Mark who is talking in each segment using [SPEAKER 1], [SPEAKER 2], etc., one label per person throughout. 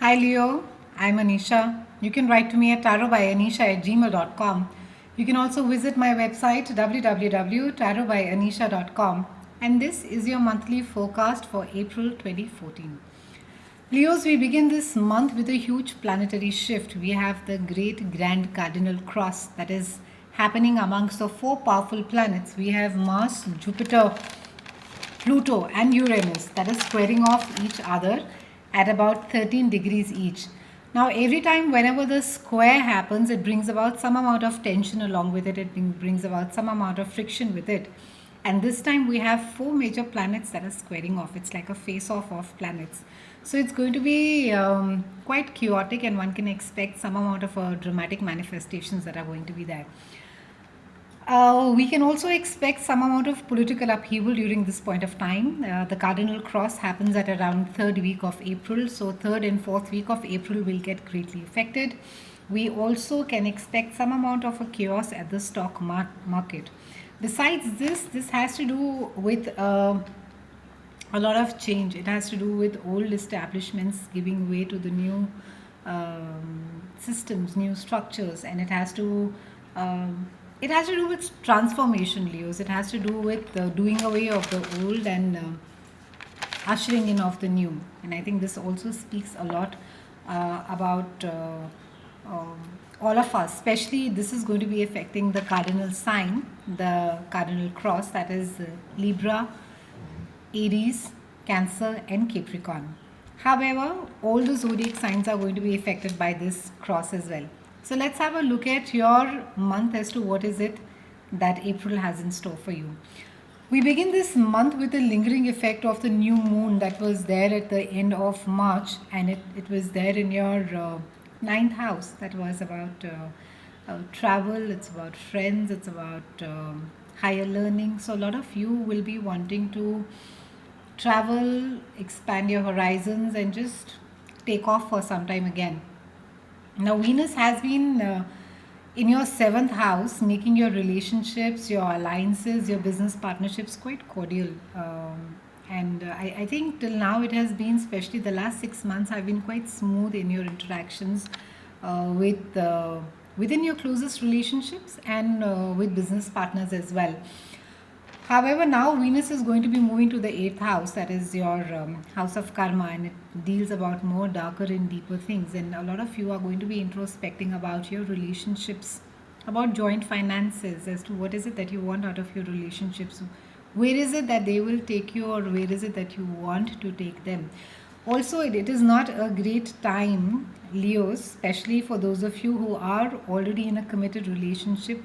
[SPEAKER 1] Hi Leo, I'm Anisha. You can write to me at tarotbyanisha@gmail.com. You can also visit my website www.tarotbyanisha.com. And this is your monthly forecast for April 2014. Leos, we begin this month with a huge planetary shift. We have the great grand cardinal cross that is happening amongst the four powerful planets. We have Mars, Jupiter, Pluto and Uranus that is squaring off each other at about 13 degrees each. Now, every time, whenever the square happens, it brings about some amount of tension along with it. It brings about some amount of friction with it. And this time, we have four major planets that are squaring off. It's like a face off of planets. So, it's going to be quite chaotic, and one can expect some amount of dramatic manifestations that are going to be there. We can also expect some amount of political upheaval during this point of time. The cardinal cross happens at around third week of April, so third and fourth week of April will get greatly affected. We also can expect some amount of a chaos at the stock market. Besides this, this has to do with a lot of change. It has to do with old establishments giving way to the new systems, new structures, and it has to do with transformation, Leos. It has to do with doing away of the old and ushering in of the new. And I think this also speaks a lot about all of us. Especially, this is going to be affecting the cardinal sign, the cardinal cross, that is Libra, Aries, Cancer, and Capricorn. However, all the zodiac signs are going to be affected by this cross as well. So let's have a look at your month as to what is it that April has in store for you. We begin this month with the lingering effect of the new moon that was there at the end of March, and it was there in your ninth house. That was about travel, it's about friends, it's about higher learning. So, a lot of you will be wanting to travel, expand your horizons, and just take off for some time again. Now, Venus has been in your seventh house, making your relationships, your alliances, your business partnerships quite cordial. I think till now it has been, especially the last 6 months, have been quite smooth in your interactions within your closest relationships and with business partners as well. However, now Venus is going to be moving to the eighth house, that is your house of karma, and it deals about more darker and deeper things. And a lot of you are going to be introspecting about your relationships, about joint finances, as to what is it that you want out of your relationships, where is it that they will take you, or where is it that you want to take them. Also, it is not a great time, Leos, especially for those of you who are already in a committed relationship,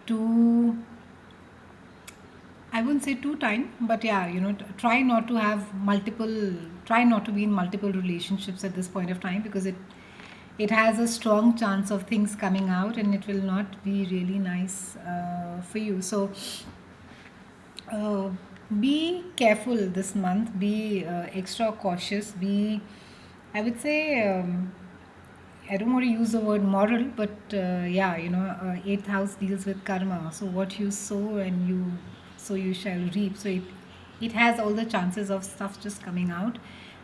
[SPEAKER 1] to, I wouldn't say too time, but yeah, try not to have try not to be in multiple relationships at this point of time, because it has a strong chance of things coming out, and it will not be really nice for you. So uh, be careful this month. Be extra cautious. I would say. I don't want to use the word moral, but yeah, eighth house deals with karma. So what you sow, and you shall reap. So it has all the chances of stuff just coming out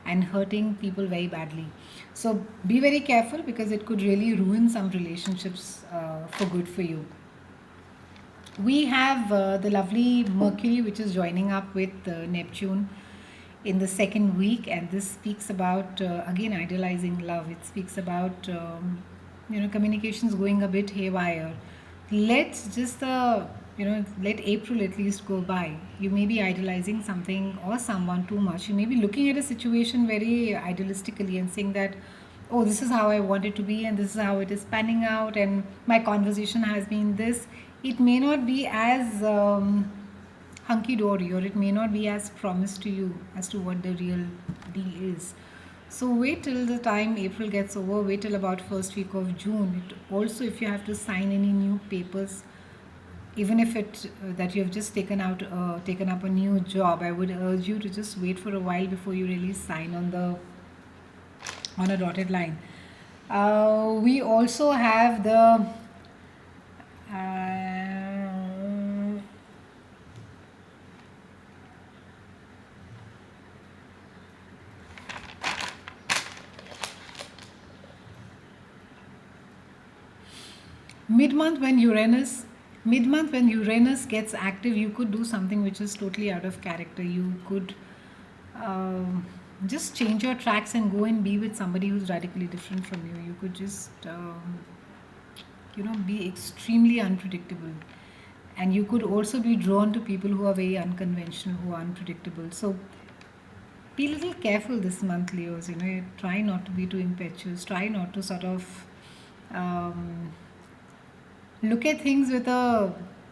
[SPEAKER 1] and hurting people very badly. So be very careful, because it could really ruin some relationships for good for you. We have the lovely Mercury, which is joining up with Neptune in the second week, and this speaks about again idealizing love. It speaks about communications going a bit haywire. Let's just let April at least go by. You may be idealizing something or someone too much. You may be looking at a situation very idealistically and saying that, oh, this is how I want it to be, and this is how it is panning out, and my conversation has been this. It may not be as hunky dory, or it may not be as promised to you as to what the real deal is. So wait till the time April gets over. Wait till about first week of June. Also, if you have to sign any new papers, even if that you have just taken up a new job, I would urge you to just wait for a while before you really sign on a dotted line. We also have the mid-month when Uranus mid-month when Uranus gets active, you could do something which is totally out of character. You could just change your tracks and go and be with somebody who's radically different from you. You could just be extremely unpredictable, and you could also be drawn to people who are very unconventional, who are unpredictable. So be a little careful this month, Leos. Try not to be too impetuous. Try not to sort of um, look at things with a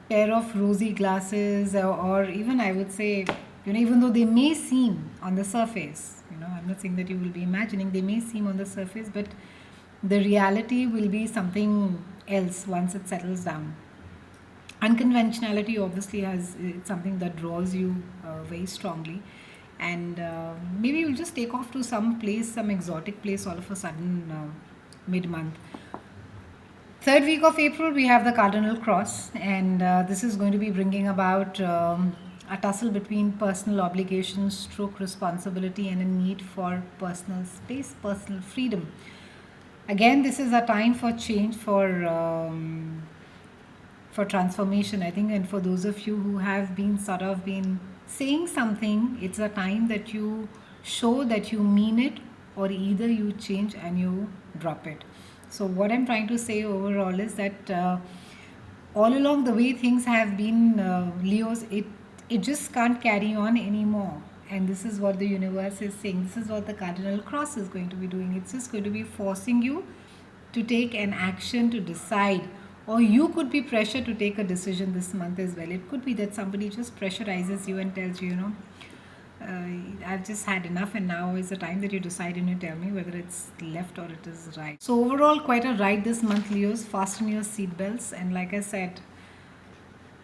[SPEAKER 1] pair of rosy glasses, or even I would say, even though they may seem on the surface, I'm not saying that you will be imagining, they may seem on the surface, but the reality will be something else once it settles down. Unconventionality obviously has it's something that draws you very strongly, and maybe you'll just take off to some place, some exotic place, all of a sudden mid-month. Third week of April, we have the Cardinal Cross, and this is going to be bringing about a tussle between personal obligations, stroke responsibility, and a need for personal space, personal freedom. Again, this is a time for change, for transformation, I think, and for those of you who have been saying something, it's a time that you show that you mean it, or either you change and you drop it. So what I'm trying to say overall is that all along the way things have been, Leos, it just can't carry on anymore. And this is what the universe is saying. This is what the Cardinal Cross is going to be doing. It's just going to be forcing you to take an action, to decide. Or you could be pressured to take a decision this month as well. It could be that somebody just pressurizes you and tells you, I've just had enough, and now is the time that you decide and you tell me whether it's left or it is right. So overall, quite a ride this month, Leos. Fasten your seatbelts, and like I said,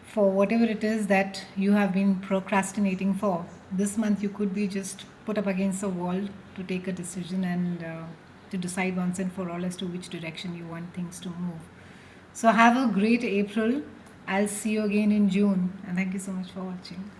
[SPEAKER 1] for whatever it is that you have been procrastinating for, this month you could be just put up against a wall to take a decision and to decide once and for all as to which direction you want things to move. So have a great April. I'll see you again in June, and thank you so much for watching.